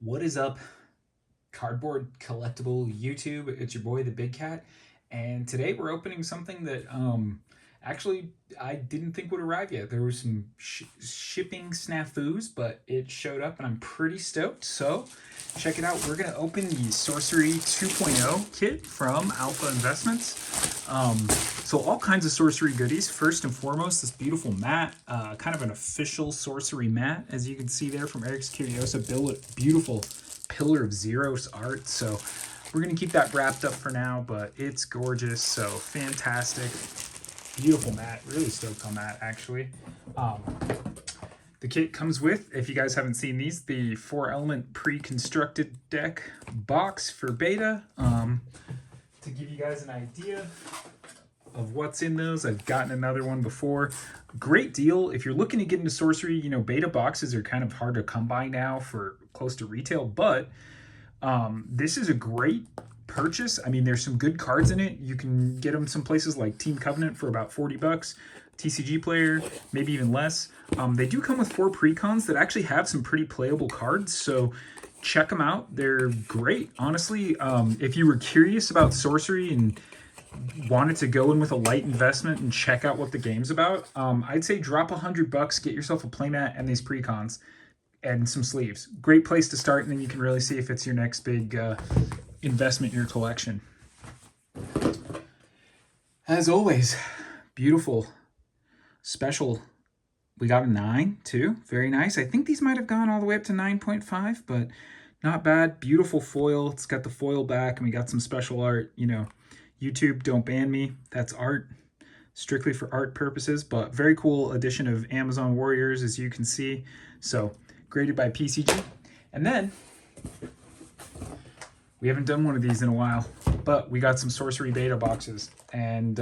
What is up, cardboard collectible YouTube? It's your boy, the Big Cat, and today we're opening something that actually I didn't think would arrive yet. There were some shipping snafus, but it showed up, and I'm pretty stoked. So check it out. We're gonna open the Sorcery 2.0 kit from Alpha Investments. So all kinds of sorcery goodies. First and foremost, this beautiful mat, kind of an official sorcery mat, as you can see there from Eric's Curiosa. Beautiful Pillar of Zeros art. So we're gonna keep that wrapped up for now, but it's gorgeous. So fantastic, beautiful mat. Really stoked on that actually. The kit comes with, if you guys haven't seen these, the 4-element pre-constructed deck box for beta. To give you guys an idea of what's in those, I've gotten another one before. Great deal. If you're looking to get into sorcery, you know, beta boxes are kind of hard to come by now for close to retail, but this is a great purchase. I mean, there's some good cards in it. You can get them some places like Team Covenant for about 40 bucks. TCG Player, maybe even less. They do come with 4 precons that actually have some pretty playable cards, so check them out. They're great, honestly. If you were curious about sorcery and wanted to go in with a light investment and check out what the game's about, I'd say drop 100 bucks, get yourself a playmat and these precons and some sleeves. Great place to start, and then you can really see if it's your next big investment in your collection. As always, beautiful special. We got a 9 too, very nice. I think these might have gone all the way up to 9.5, but not bad. Beautiful foil. It's got the foil back, and we got some special art. You know, YouTube, don't ban me. That's art, strictly for art purposes, but very cool edition of Amazon Warriors, as you can see. So graded by PCG. And then we haven't done one of these in a while, but we got some Sorcery Beta boxes, and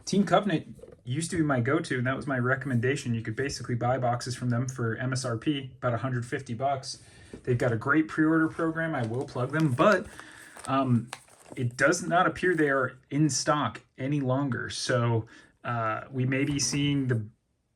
Team Covenant used to be my go-to, and that was my recommendation. You could basically buy boxes from them for MSRP, about 150 bucks. They've got a great pre-order program. I will plug them, but it does not appear they are in stock any longer. So we may be seeing the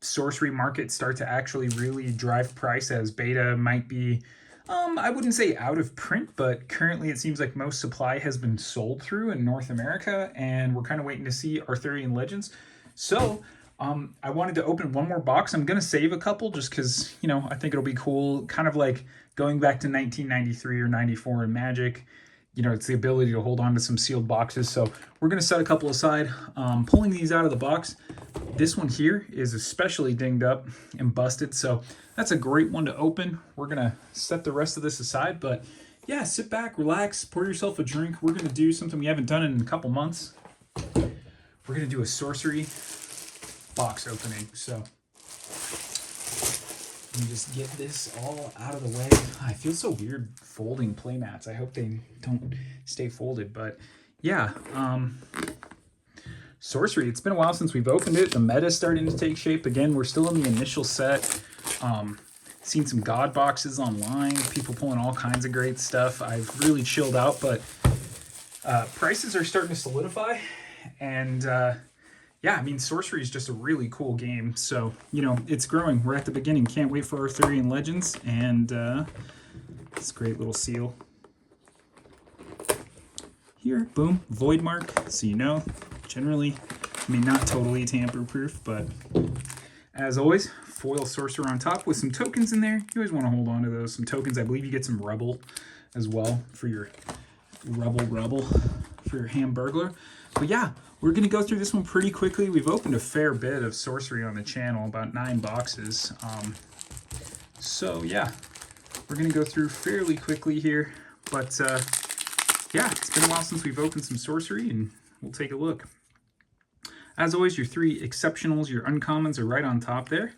sorcery market start to actually really drive price, as beta might be, I wouldn't say out of print, but currently it seems like most supply has been sold through in North America, and we're kind of waiting to see Arthurian Legends. So I wanted to open one more box. I'm going to save a couple just because, you know, I think it'll be cool. Kind of like going back to 1993 or 94 in Magic. You know, it's the ability to hold on to some sealed boxes. So we're going to set a couple aside. Pulling these out of the box. This one here is especially dinged up and busted. So that's a great one to open. We're going to set the rest of this aside. But yeah, sit back, relax, pour yourself a drink. We're going to do something we haven't done in a couple months. We're going to do a sorcery box opening. So let me just get this all out of the way. I feel so weird folding playmats. I hope they don't stay folded. But yeah, sorcery. It's been a while since we've opened it. The meta's starting to take shape again. We're still in the initial set. Seen some god boxes online. People pulling all kinds of great stuff. I've really chilled out, but prices are starting to solidify. And yeah, I mean, sorcery is just a really cool game. So, you know, it's growing. We're at the beginning. Can't wait for Arthurian Legends. And this great little seal. Here, boom, void mark. So you know, generally, I mean, not totally tamper-proof, but as always, foil sorcerer on top with some tokens in there. You always want to hold on to those. Some tokens. I believe you get some rubble as well for your rubble for your Hamburglar. But yeah, we're going to go through this one pretty quickly. We've opened a fair bit of sorcery on the channel, about 9 boxes. So yeah, we're going to go through fairly quickly here. But yeah, it's been a while since we've opened some sorcery, and we'll take a look. As always, your 3 exceptionals, your uncommons are right on top there.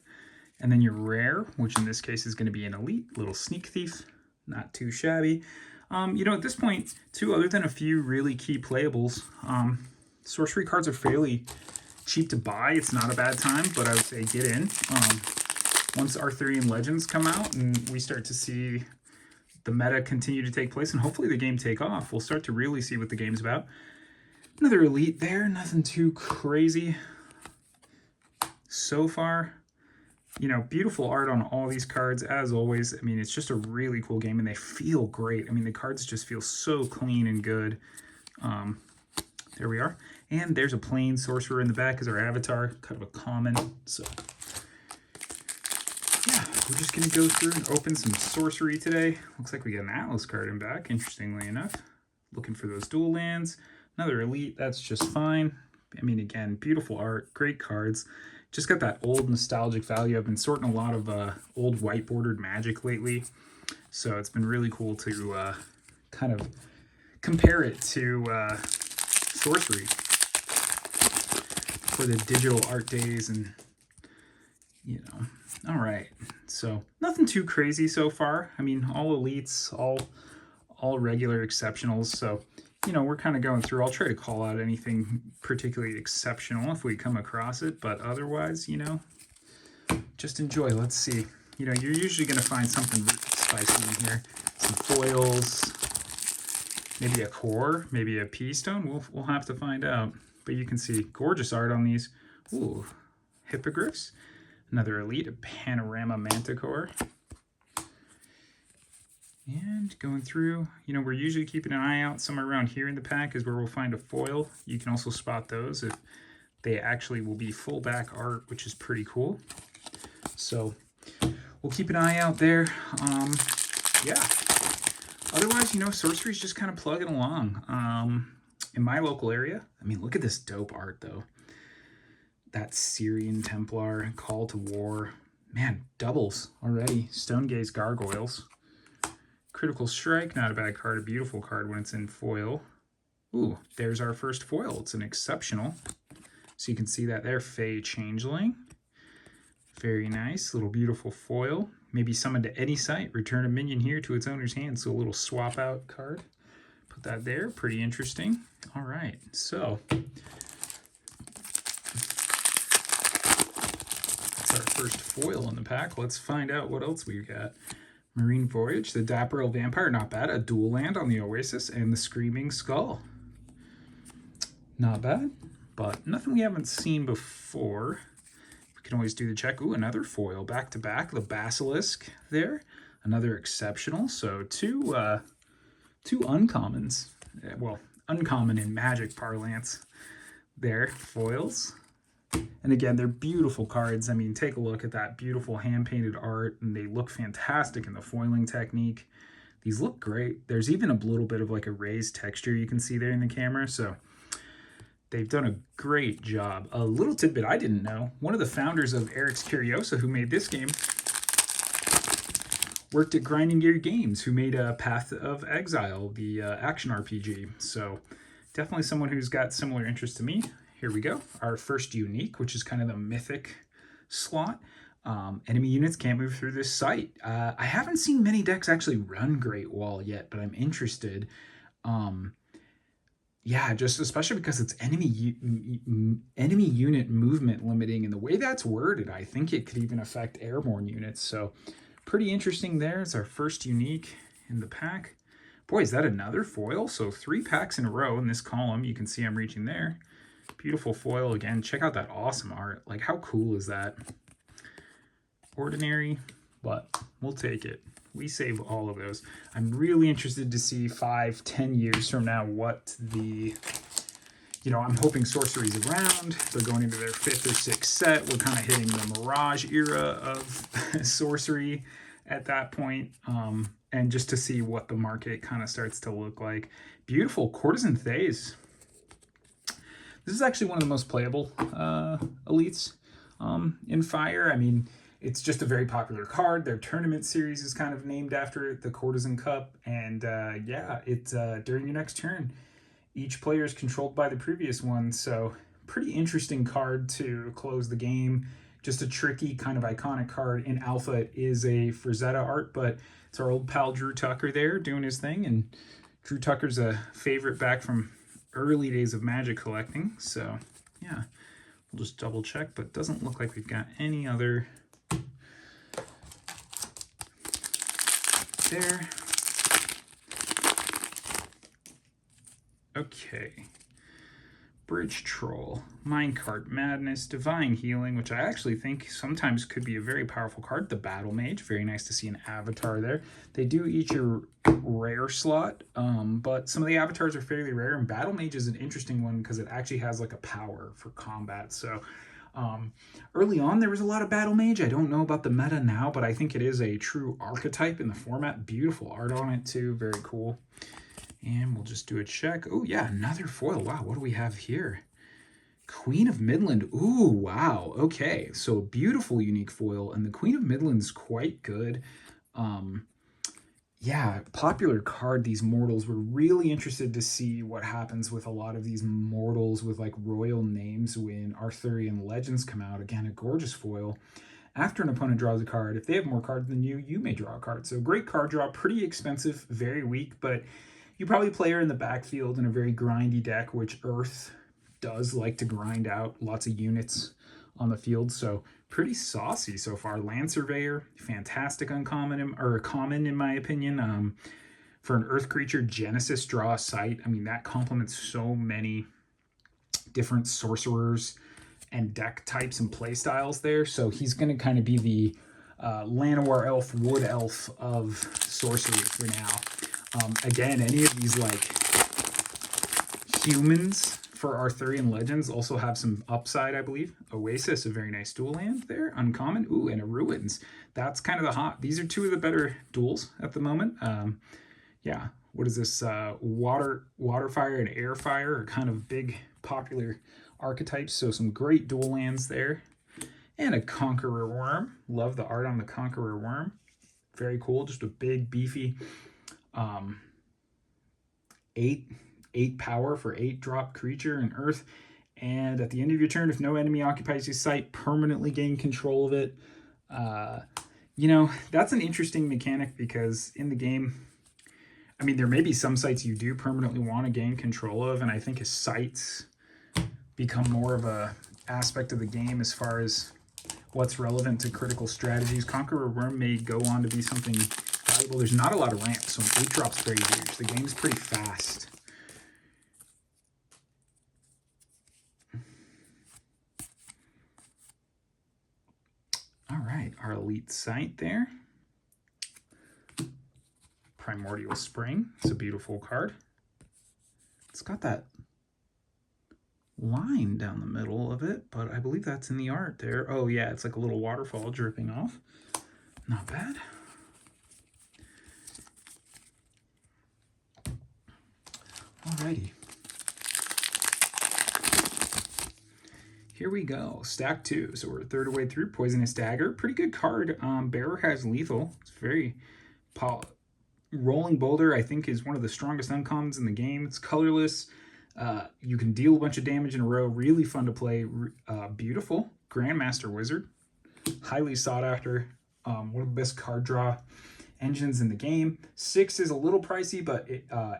And then your rare, which in this case is going to be an elite, little sneak thief. Not too shabby. You know, at this point, too, other than a few really key playables, sorcery cards are fairly cheap to buy. It's not a bad time, but I would say get in. Once Arthurian Legends come out and we start to see the meta continue to take place, and hopefully the game take off, we'll start to really see what the game's about. Another elite there, nothing too crazy so far. You know, beautiful art on all these cards, as always. I mean, it's just a really cool game, and they feel great. I mean, the cards just feel so clean and good. There we are. And there's a plain sorcerer in the back as our avatar, kind of a common. So, yeah, we're just going to go through and open some sorcery today. Looks like we got an Atlas card in back, interestingly enough. Looking for those dual lands. Another elite, that's just fine. I mean, again, beautiful art, great cards. Just got that old nostalgic value. I've been sorting a lot of old white bordered Magic lately, so it's been really cool to kind of compare it to Sorcery for the digital art days, and you know. All right, so nothing too crazy so far. I mean, all elites, all regular exceptionals. So you know, we're kind of going through. I'll try to call out anything particularly exceptional if we come across it, but otherwise, you know, just enjoy. Let's see. You know, you're usually going to find something spicy in here. Some foils, maybe a core, maybe a pea stone. We'll have to find out. But you can see gorgeous art on these. Ooh, hippogriffs. Another elite, a panorama manticore. And going through, you know, we're usually keeping an eye out somewhere around here in the pack is where we'll find a foil. You can also spot those if they actually will be full back art, which is pretty cool. So we'll keep an eye out there. Yeah. Otherwise, you know, sorcery's just kind of plugging along. In my local area, I mean, look at this dope art, though. That Syrian Templar, Call to War. Man, doubles already. Stonegaze Gargoyles. Critical Strike, not a bad card, a beautiful card when it's in foil. Ooh, there's our first foil. It's an exceptional. So you can see that there, Fey Changeling. Very nice, little beautiful foil. Maybe summon to any site, return a minion here to its owner's hand. So a little swap out card. Put that there, pretty interesting. All right, so that's our first foil in the pack. Let's find out what else we've got. Marine Voyage, the Dapper Old Vampire, not bad. A dual land on the Oasis, and the Screaming Skull. Not bad, but nothing we haven't seen before. We can always do the check. Ooh, another foil, back to back. The Basilisk there, another exceptional. So two uncommons. Well, uncommon in Magic parlance. There, foils. And again, they're beautiful cards. I mean, take a look at that beautiful hand-painted art, and they look fantastic in the foiling technique. These look great. There's even a little bit of like a raised texture you can see there in the camera, so they've done a great job. A little tidbit I didn't know, one of the founders of Eric's Curiosa, who made this game, worked at Grinding Gear Games, who made Path of Exile, the action RPG. So definitely someone who's got similar interests to me. Here we go. Our first unique, which is kind of the mythic slot. Enemy units can't move through this site. I haven't seen many decks actually run Great Wall yet, but I'm interested. Yeah, just especially because it's enemy unit movement limiting, and the way that's worded, I think it could even affect airborne units. So pretty interesting there. It's our first unique in the pack. Boy, is that another foil? So 3 packs in a row in this column. You can see I'm reaching there. Beautiful foil again. Check out that awesome art. Like, how cool is that? Ordinary, but we'll take it. We save all of those. I'm really interested to see 5-10 years from now what the, you know, I'm hoping Sorcery's around. They're going into their 5th or 6th set. We're kind of hitting the Mirage era of Sorcery at that point. And just to see what the market kind of starts to look like. Beautiful Courtesan Thays. This is actually one of the most playable elites in Fire. I mean, it's just a very popular card. Their tournament series is kind of named after it, the Courtesan Cup. And yeah, it's during your next turn, each player is controlled by the previous one. So pretty interesting card to close the game. Just a tricky kind of iconic card. In Alpha, it is a Frazetta art, but it's our old pal Drew Tucker there doing his thing. And Drew Tucker's a favorite back from early days of Magic collecting. So yeah, we'll just double check, but doesn't look like we've got any other there. Okay, Bridge Troll, Minecart Madness, Divine Healing, which I actually think sometimes could be a very powerful card. The Battle Mage, very nice to see an avatar there. They do each a rare slot, but some of the avatars are fairly rare, and Battle Mage is an interesting one because it actually has like a power for combat. So early on, there was a lot of Battle Mage. I don't know about the meta now, but I think it is a true archetype in the format. Beautiful art on it too, very cool. And we'll just do a check. Oh, yeah, another foil. Wow, what do we have here? Queen of Midland. Ooh, wow. Okay, so a beautiful unique foil, and the Queen of Midland's quite good. Yeah, popular card, these mortals. We're really interested to see what happens with a lot of these mortals with like royal names when Arthurian Legends come out. Again, a gorgeous foil. After an opponent draws a card, if they have more cards than you may draw a card. So great card draw, pretty expensive, very weak, but you probably play her in the backfield in a very grindy deck, which Earth does like to grind out lots of units on the field. So pretty saucy so far. Land Surveyor, fantastic uncommon, or common in my opinion. For an Earth creature, Genesis, draw a sight. I mean, that complements so many different sorcerers and deck types and play styles there. So he's going to kind of be the Llanowar elf, wood elf of sorcery for now. Again, any of these like humans for Arthurian Legends also have some upside, I believe. Oasis, a very nice dual land there, uncommon. Ooh, and a Ruins. That's kind of the hot. These are two of the better duels at the moment. Yeah, what is this? Water fire and air fire are kind of big popular archetypes. So some great dual lands there. And a Conqueror Worm. Love the art on the Conqueror Worm. Very cool. Just a big, beefy 8 power for 8-drop creature in Earth. And at the end of your turn, if no enemy occupies your site, permanently gain control of it. You know, that's an interesting mechanic because in the game, I mean, there may be some sites you do permanently want to gain control of, and I think as sites become more of a aspect of the game as far as what's relevant to critical strategies, Conqueror Worm may go on to be something valuable. There's not a lot of ramps, so an 8-drop's very huge. The game's pretty fast. All right, our elite site there. Primordial Spring. It's a beautiful card. It's got that line down the middle of it, but I believe that's in the art there. Oh yeah, it's like a little waterfall dripping off. Not bad. Alrighty. Here we go, stack 2. So we're a third of the way through. Poisonous Dagger, pretty good card. Bearer has lethal. It's very Rolling Boulder, I think, is one of the strongest uncommons in the game. It's colorless. You can deal a bunch of damage in a row. Really fun to play. Beautiful. Grandmaster Wizard. Highly sought after. One of the best card draw engines in the game. 6 is a little pricey, but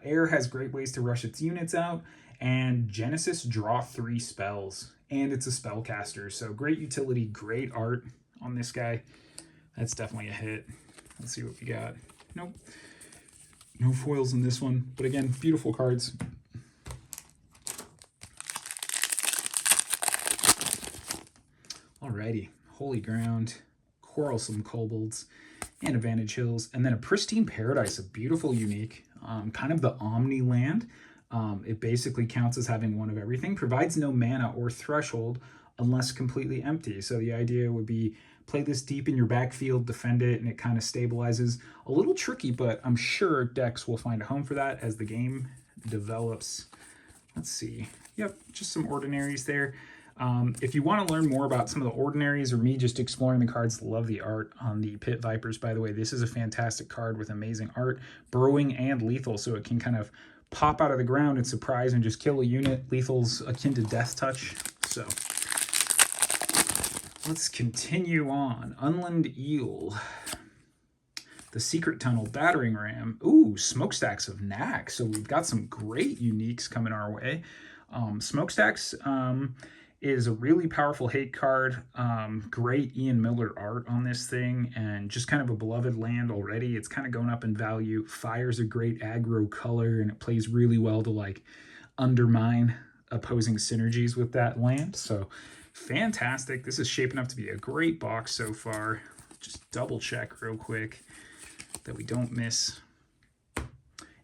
Air has great ways to rush its units out. And Genesis, draw 3 spells. And it's a spellcaster. So great utility, great art on this guy. That's definitely a hit. Let's see what we got. Nope. No foils in this one. But again, beautiful cards. Alrighty. Holy Ground, Quarrelsome Kobolds, and Advantage Hills. And then a Pristine Paradise, a beautiful unique. Kind of the Omni land. It basically counts as having one of everything. Provides no mana or threshold unless completely empty. So the idea would be play this deep in your backfield, defend it, and it kind of stabilizes. A little tricky, but I'm sure decks will find a home for that as the game develops. Let's see. Yep, just some ordinaries there. If you want to learn more about some of the ordinaries or me just exploring the cards, love the art on the Pit Vipers, by the way. This is a fantastic card with amazing art, burrowing and lethal, so it can kind of pop out of the ground and surprise and just kill a unit. Lethal's akin to Death Touch, so let's continue on. Unland Eel. The Secret Tunnel, Battering Ram. Ooh, Smokestacks of Knack. So we've got some great uniques coming our way. Smokestacks is a really powerful hate card. Great Ian Miller art on this thing, and just kind of a beloved land already. It's kind of going up in value. Fire's a great aggro color, and it plays really well to like undermine opposing synergies with that land. So fantastic. This is shaping up to be a great box so far. Just double check real quick that we don't miss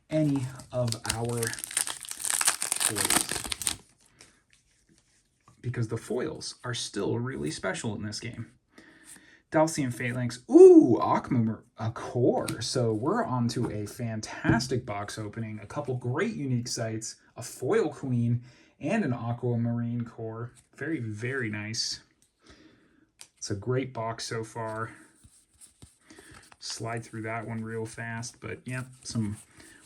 any of our foils, because the foils are still really special in this game. Dalcian Phalanx. Ooh, Aquamarine, a core. So we're on to a fantastic box opening. A couple great unique sites, a foil queen, and an Aquamarine core. Very, very nice. It's a great box so far. Slide through that one real fast, but yeah, some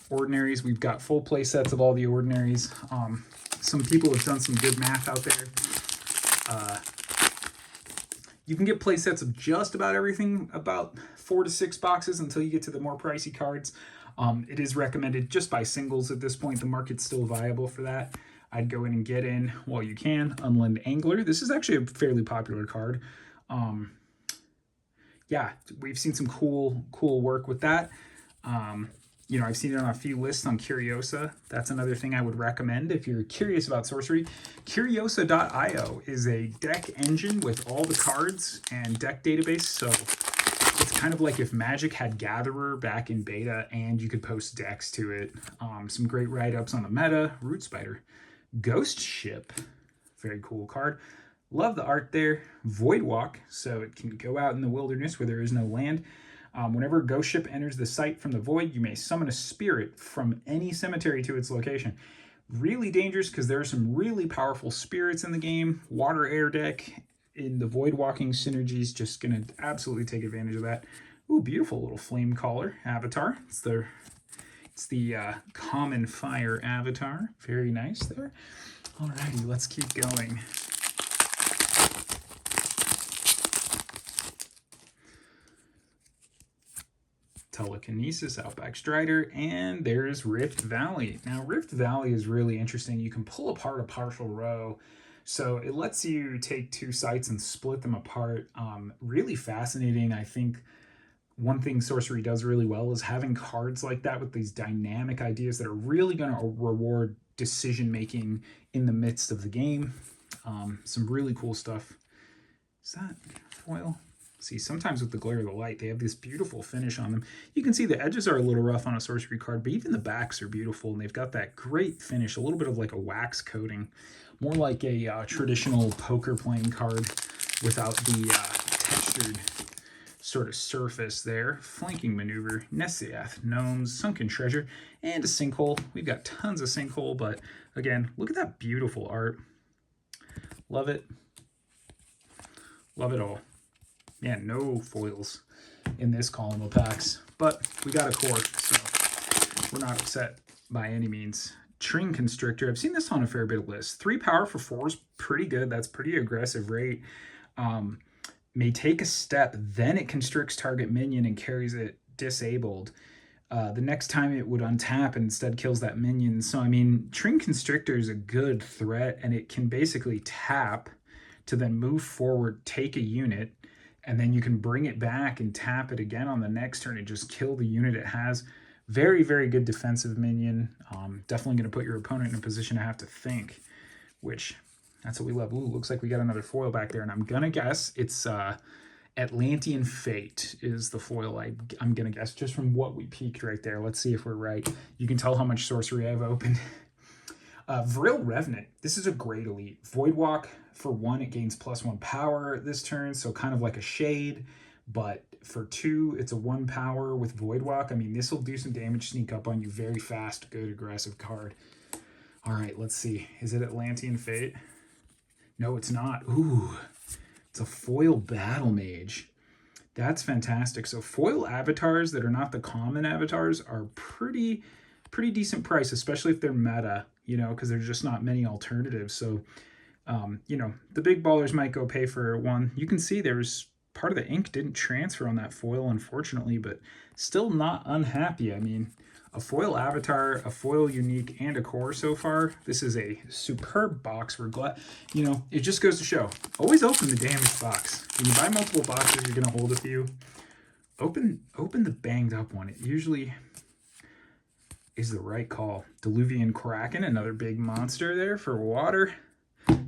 ordinaries. We've got full play sets of all the ordinaries. Some people have done some good math out there. You can get play sets of just about everything, about 4 to 6 boxes until you get to the more pricey cards. It is recommended just by singles at this point. The market's still viable for that. I'd go in and get in while you can. Unland Angler. This is actually a fairly popular card. Yeah, we've seen some cool work with that. You know, I've seen it on a few lists on Curiosa. That's another thing I would recommend if you're curious about sorcery. Curiosa.io is a deck engine with all the cards and deck database. So it's kind of like if Magic had Gatherer back in beta and you could post decks to it. Some great write-ups on the meta. Root Spider. Ghost Ship. Very cool card. Love the art there. Void Walk, so it can go out in the wilderness where there is no land. Whenever a ghost ship enters the site from the void, you may summon a spirit from any cemetery to its location. Really dangerous because there are some really powerful spirits in the game. Water Air deck in the void walking synergies, just going to absolutely take advantage of that. Ooh, beautiful little flame caller avatar. It's the common fire avatar. Very nice there. Alrighty, let's keep going. Telekinesis, Outback Strider, and there's Rift Valley. Now, Rift Valley is really interesting. You can pull apart a partial row, so it lets you take 2 sites and split them apart. Really fascinating. I think one thing Sorcery does really well is having cards like that with these dynamic ideas that are really going to reward decision-making in the midst of the game. Some really cool stuff. Is that foil? See, sometimes with the glare of the light, they have this beautiful finish on them. You can see the edges are a little rough on a sorcery card, but even the backs are beautiful, and they've got that great finish, a little bit of like a wax coating, more like a traditional poker playing card without the textured sort of surface there. Flanking Maneuver, Nessiath, Gnomes, Sunken Treasure, and a Sinkhole. We've got tons of Sinkhole, but again, look at that beautiful art. Love it. Love it all. Yeah, no foils in this column of packs, but we got a core, so we're not upset by any means. Tring Constrictor, I've seen this on a fair bit of lists. 3 power for 4 is pretty good. That's pretty aggressive rate. May take a step, then it constricts target minion and carries it disabled. The next time it would untap and instead kills that minion. So, I mean, Tring Constrictor is a good threat, and it can basically tap to then move forward, take a unit, and then you can bring it back and tap it again on the next turn and just kill the unit it has. Very, very good defensive minion. Definitely going to put your opponent in a position to have to think, which that's what we love. Ooh, looks like we got another foil back there, and I'm going to guess it's Atlantean Fate is the foil I'm going to guess just from what we peeked right there. Let's see if we're right. You can tell how much sorcery I've opened. Vril Revenant. This is a great elite. Void Walk, for 1, it gains +1 power this turn, so kind of like a Shade. But for 2, it's a 1 power with Void Walk. I mean, this will do some damage, sneak up on you very fast. Good, aggressive card. All right, let's see. Is it Atlantean Fate? No, it's not. Ooh, it's a foil Battle Mage. That's fantastic. So foil avatars that are not the common avatars are pretty decent price, especially if they're meta, you know, because there's just not many alternatives. So, you know, the big ballers might go pay for 1. You can see there's part of the ink didn't transfer on that foil, unfortunately, but still not unhappy. I mean, a foil avatar, a foil unique, and a core so far. This is a superb box. We're glad, you know, it just goes to show. Always open the damaged box. When you buy multiple boxes, you're going to hold a few. Open the banged up one. It usually is the right call. Diluvian Kraken, another big monster there for water.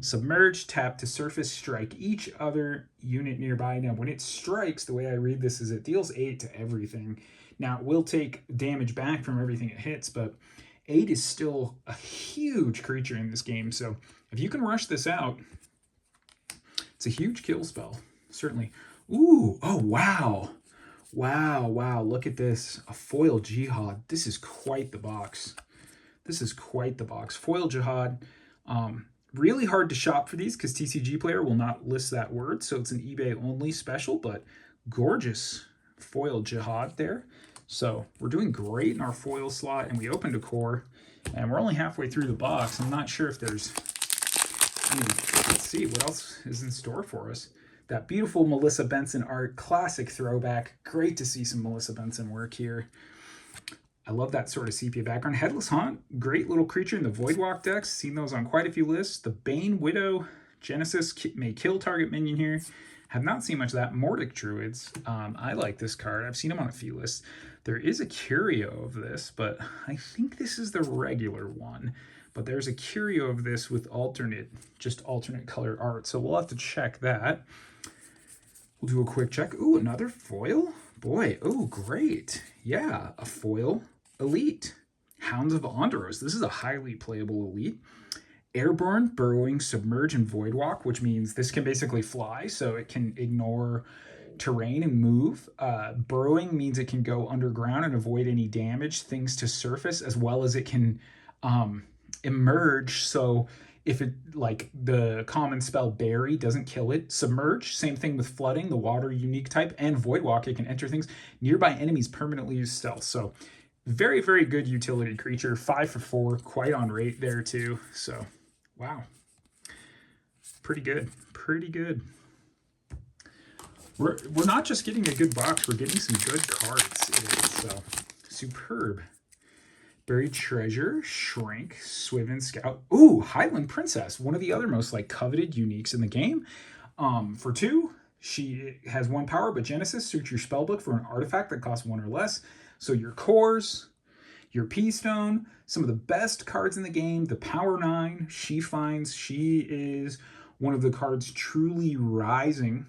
Submerge, tap to surface, strike each other unit nearby. Now, when it strikes, the way I read this is it deals 8 to everything. Now, it will take damage back from everything it hits, but 8 is still a huge creature in this game. So if you can rush this out, it's a huge kill spell, certainly. Ooh, oh, wow. Wow, look at this. A foil Jihad. This is quite the box. This is quite the box. Foil Jihad. Really hard to shop for these because TCG Player will not list that word, so it's an eBay only special, but gorgeous foil Jihad there. So we're doing great in our foil slot, and we opened a core, and we're only halfway through the box. I'm not sure if there's any. Let's see what else is in store for us. That beautiful Melissa Benson art, classic throwback. Great to see some Melissa Benson work here. I love that sort of sepia background. Headless Haunt, great little creature in the Voidwalk decks. Seen those on quite a few lists. The Bane Widow, Genesis may kill target minion here. Have not seen much of that. Mordic Druids, I like this card. I've seen them on a few lists. There is a curio of this, but I think this is the regular one. But there's a curio of this with alternate color art. So we'll have to check that. We'll do a quick check. Ooh, another foil? Boy, oh, great. Yeah, a foil elite. Hounds of Onderos. This is a highly playable elite. Airborne, Burrowing, Submerge, and Voidwalk, which means this can basically fly, so it can ignore terrain and move. Burrowing means it can go underground and avoid any damage, things to surface, as well as it can emerge, so if it, like the common spell Bury doesn't kill it. Submerge, same thing with Flooding, the water unique type, and Voidwalk, it can enter things. Nearby enemies permanently use stealth. So very, very good utility creature. 5 for 4, quite on rate there too. So wow, pretty good, pretty good. We're not just getting a good box, we're getting some good cards in it, so superb. Buried Treasure, Shrink, Swiven Scout. Ooh, Highland Princess, one of the other most coveted uniques in the game. For 2, she has 1 power, but Genesis suits your spellbook for an artifact that costs 1 or less. So your cores, your P-Stone, some of the best cards in the game, the Power 9, she is one of the cards truly rising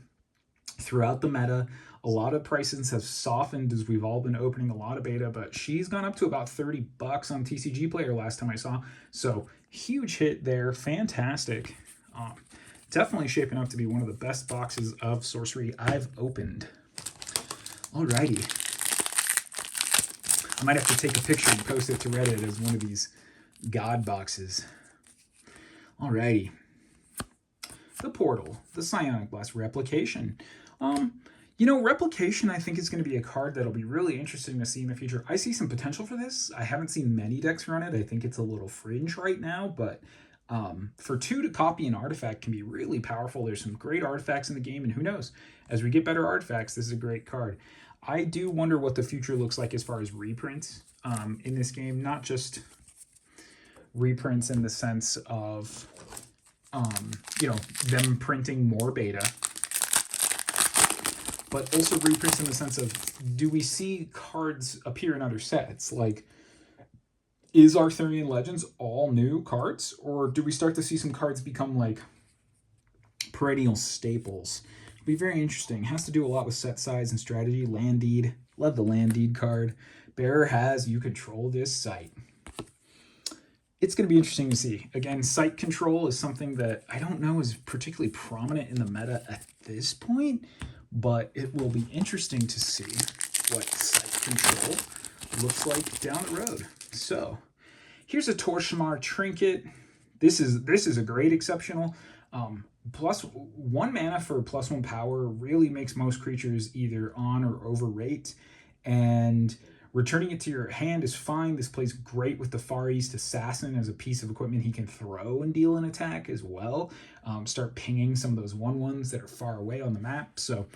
throughout the meta. A lot of prices have softened as we've all been opening a lot of beta, but she's gone up to about $30 on TCG Player last time I saw. So huge hit there, fantastic. Definitely shaping up to be one of the best boxes of Sorcery I've opened. Alrighty. I might have to take a picture and post it to Reddit as one of these God boxes. Alrighty. The Portal, the Psionic Blast, Replication. You know, Replication, I think, is going to be a card that'll be really interesting to see in the future. I see some potential for this. I haven't seen many decks run it. I think it's a little fringe right now, but for 2 to copy an artifact can be really powerful. There's some great artifacts in the game, and who knows? As we get better artifacts, this is a great card. I do wonder what the future looks like as far as reprints in this game. Not just reprints in the sense of, you know, them printing more beta, but also reprints in the sense of, do we see cards appear in other sets? Like, is Arthurian Legends all new cards? Or do we start to see some cards become like perennial staples? It'll be very interesting. It has to do a lot with set size and strategy. Land Deed. Love the Land Deed card. Bearer has, you control this site. It's going to be interesting to see. Again, site control is something that I don't know is particularly prominent in the meta at this point, but it will be interesting to see what site control looks like down the road. So here's a Torshmar Trinket. This is a great exceptional. +1 mana for +1 power really makes most creatures either on or overrate, and returning it to your hand is fine. This plays great with the Far East Assassin as a piece of equipment he can throw and deal an attack as well. Start pinging some of those 1/1s that are far away on the map. So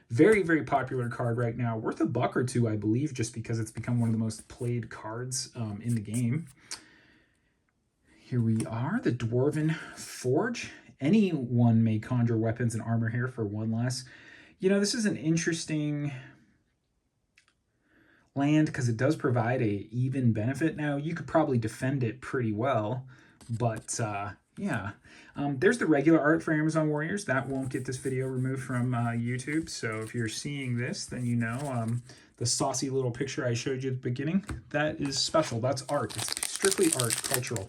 very, very popular card right now. Worth $1 or $2, I believe, just because it's become one of the most played cards in the game. Here we are, the Dwarven Forge. Anyone may conjure weapons and armor here for 1 less. You know, this is an interesting land because it does provide a even benefit. Now, you could probably defend it pretty well, but yeah. There's the regular art for Amazon Warriors. That won't get this video removed from YouTube, so if you're seeing this, then you know the saucy little picture I showed you at the beginning, that is special. That's art. It's strictly art, cultural.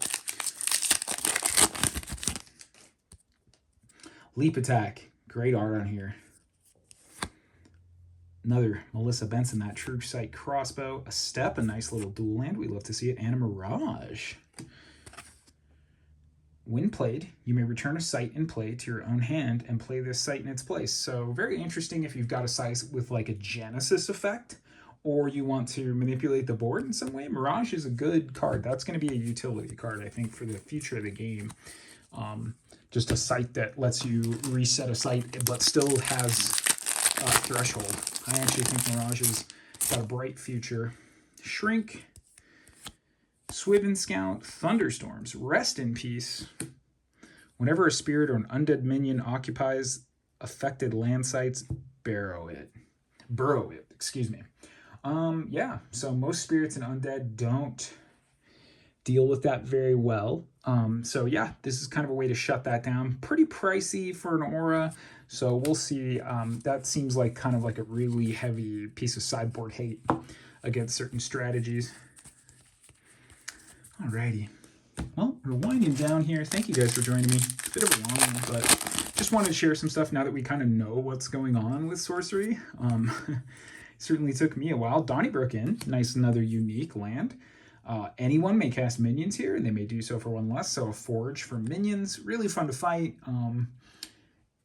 Leap Attack. Great art on here. Another Melissa Benson, that True Sight crossbow. A Step, a nice little dual land. We love to see it. And a Mirage. When played, you may return a sight in play to your own hand and play this sight in its place. So very interesting if you've got a sight with like a Genesis effect, or you want to manipulate the board in some way. Mirage is a good card. That's going to be a utility card, I think, for the future of the game. Just a sight that lets you reset a sight, but still has threshold. I actually think Mirage has got a bright future. Shrink. Swivin Scout, Thunderstorms, Rest in Peace. Whenever a spirit or an undead minion occupies affected land sites, burrow it, excuse me. Yeah, so most spirits and undead don't deal with that very well. So yeah, this is kind of a way to shut that down. Pretty pricey for an aura, so we'll see. That seems like kind of like a really heavy piece of sideboard hate against certain strategies. Alrighty. Well, we're winding down here. Thank you guys for joining me. It's a bit of a long one, but just wanted to share some stuff now that we kind of know what's going on with sorcery. Certainly took me a while. Donnybrook Inn, nice, another unique land. Anyone may cast minions here, and they may do so for one less. So a Forge for minions, really fun to fight.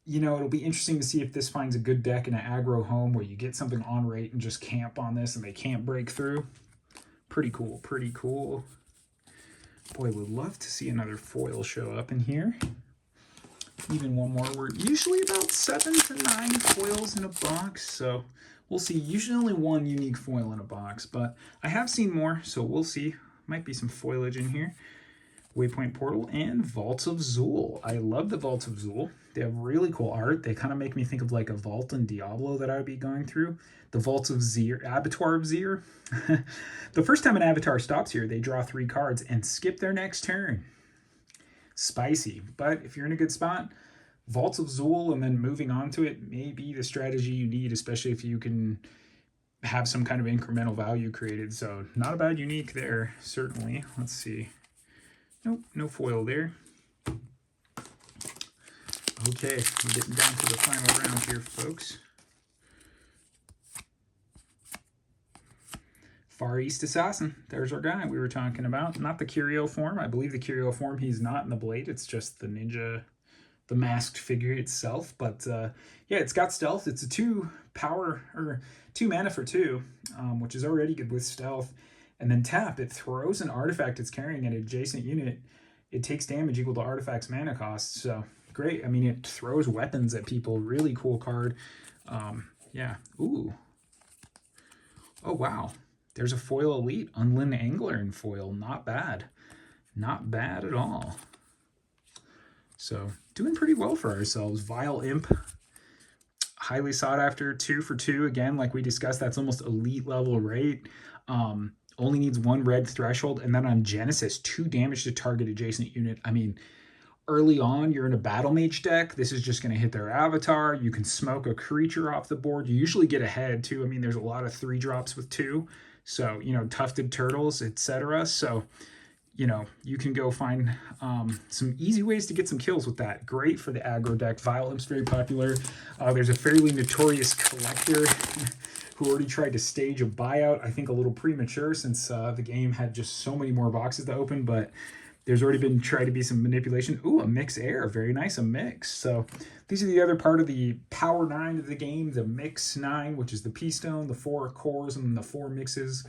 You know, it'll be interesting to see if this finds a good deck in an aggro home where you get something on rate and just camp on this and they can't break through. Pretty cool, pretty cool. Boy, would love to see another foil show up in here. Even one more. We're usually about 7 to 9 foils in a box, so we'll see. Usually only one unique foil in a box, but I have seen more, so we'll see. Might be some foliage in here. Waypoint Portal and Vaults of Zool. I love the Vaults of Zool. They have really cool art. They kind of make me think of like a Vault in Diablo that I would be going through. The Vaults of Zir, Abattoir of Zir. The first time an Avatar stops here, they draw 3 cards and skip their next turn. Spicy. But if you're in a good spot, Vaults of Zool and then moving on to it may be the strategy you need, especially if you can have some kind of incremental value created. So not a bad unique there, certainly. Let's see. Nope, no foil there. Okay, we're getting down to the final round here, folks. Far East Assassin. There's our guy we were talking about. Not the Curio form. I believe the Curio form, he's not in the blade. It's just the ninja, the masked figure itself. But yeah, it's got stealth. It's a 2 mana for 2, which is already good with stealth. And then tap, it throws an artifact it's carrying an adjacent unit. It takes damage equal to artifact's mana cost. So great. I mean, it throws weapons at people. Really cool card. Yeah. Ooh. Oh, wow. There's a foil elite. Unland Angler in foil. Not bad. Not bad at all. So doing pretty well for ourselves. Vile Imp. Highly sought after. 2 for 2. Again, like we discussed, that's almost elite level rate. Only needs 1 red threshold, and then on Genesis, 2 damage to target adjacent unit. I mean, early on, you're in a Battle Mage deck. This is just going to hit their avatar. You can smoke a creature off the board. You usually get ahead, too. I mean, there's a lot of 3-drops with 2. So, you know, Tufted Turtles, etc. So, you know, you can go find some easy ways to get some kills with that. Great for the aggro deck. Vile Imp's very popular. There's a fairly notorious collector who already tried to stage a buyout. I think a little premature since the game had just so many more boxes to open, but there's already been tried to be some manipulation. Ooh, a Mix Air. Very nice, a mix. So these are the other part of the Power 9 of the game, the Mix 9, which is the P-Stone, the 4 cores, and the 4 mixes.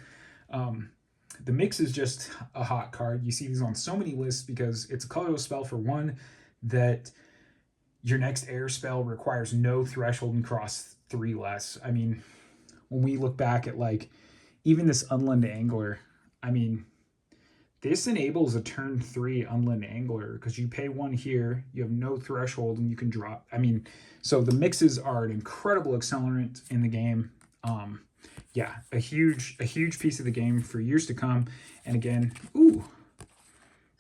The Mix is just a hot card. You see these on so many lists because it's a colorless spell for 1 that your next air spell requires no threshold and costs 3 less. I mean, when we look back at like even this Unland Angler, I mean, this enables a turn 3 Unland Angler because you pay 1 here, you have no threshold, and you can drop. I mean, so the mixes are an incredible accelerant in the game. yeah, a huge piece of the game for years to come. And again, ooh,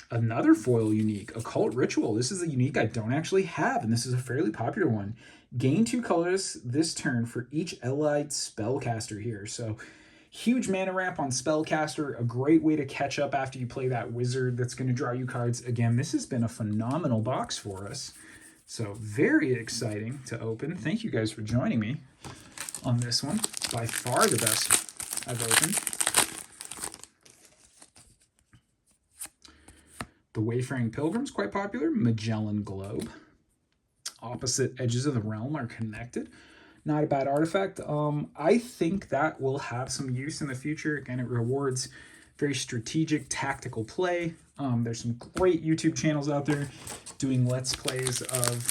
another foil unique, Occult Ritual. This is a unique I don't actually have, and this is a fairly popular one. Gain 2 colors this turn for each allied spellcaster here. So huge mana ramp on spellcaster, a great way to catch up after you play that wizard that's going to draw you cards. Again, this has been a phenomenal box for us. So very exciting to open. Thank you guys for joining me on this one. By far the best I've opened. The Wayfaring Pilgrim's quite popular. Magellan Globe. Opposite edges of the realm are connected. Not a bad artifact. I think that will have some use in the future. Again, it rewards very strategic, tactical play. There's some great YouTube channels out there doing Let's Plays of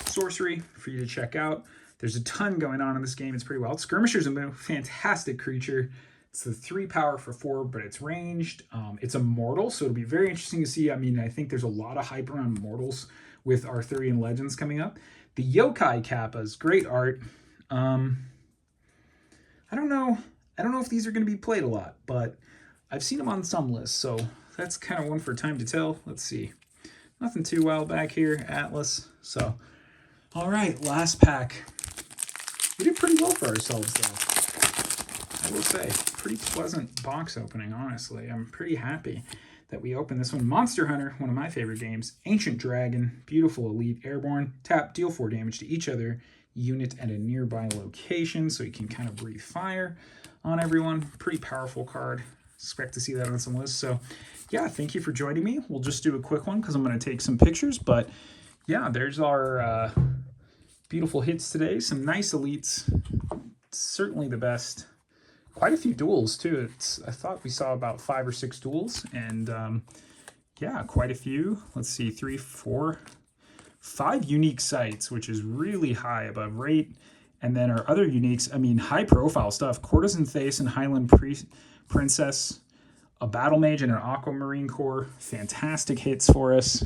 Sorcery for you to check out. There's a ton going on in this game. It's pretty wild. Skirmisher's a fantastic creature. It's the 3 power for 4, but it's ranged. It's a mortal, so it'll be very interesting to see. I mean, I think there's a lot of hype around mortals with Arthurian Legends coming up. The Yokai Kappas, great art. I don't know if these are going to be played a lot, but I've seen them on some lists, so that's kind of one for time to tell. Let's see. Nothing too wild back here. Atlas. So, all right, last pack. We did pretty well for ourselves, though. I will say, pretty pleasant box opening, honestly. I'm pretty happy that we opened this one. Monster Hunter, one of my favorite games. Ancient Dragon, beautiful elite airborne. Tap, deal 4 damage to each other unit at a nearby location, so you can kind of breathe fire on everyone. Pretty powerful card. Expect to see that on some lists. So yeah, thank you for joining me. We'll just do a quick one because I'm going to take some pictures, but yeah, there's our beautiful hits today. Some nice elites. Certainly the best. Quite a few duels too. I thought we saw about 5 or 6 duels, and yeah, quite a few. Let's see, 3, 4, 5 unique sites, which is really high above rate. And then our other uniques, I mean, high profile stuff. Courtesan Thace and Highland Princess, a Battle Mage and an Aquamarine Core. Fantastic hits for us.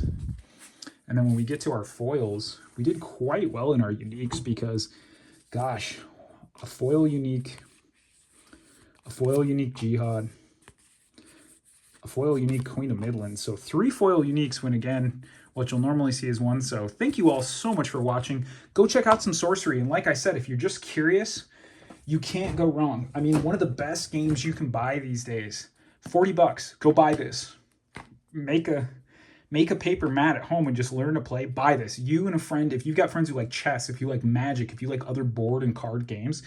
And then when we get to our foils, we did quite well in our uniques because, gosh, a foil unique Jihad, a foil unique Queen of Midlands. So 3 foil uniques when, again, what you'll normally see is 1. So thank you all so much for watching. Go check out some Sorcery. And like I said, if you're just curious, you can't go wrong. I mean, one of the best games you can buy these days. 40 bucks. Go buy this. Make a paper mat at home and just learn to play. Buy this. You and a friend, if you've got friends who like chess, if you like Magic, if you like other board and card games,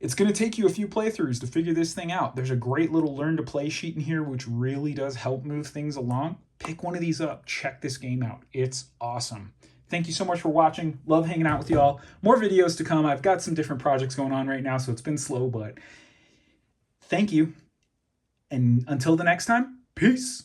it's going to take you a few playthroughs to figure this thing out. There's a great little learn to play sheet in here, which really does help move things along. Pick one of these up. Check this game out. It's awesome. Thank you so much for watching. Love hanging out with y'all. More videos to come. I've got some different projects going on right now, so it's been slow, but thank you. And until the next time, peace.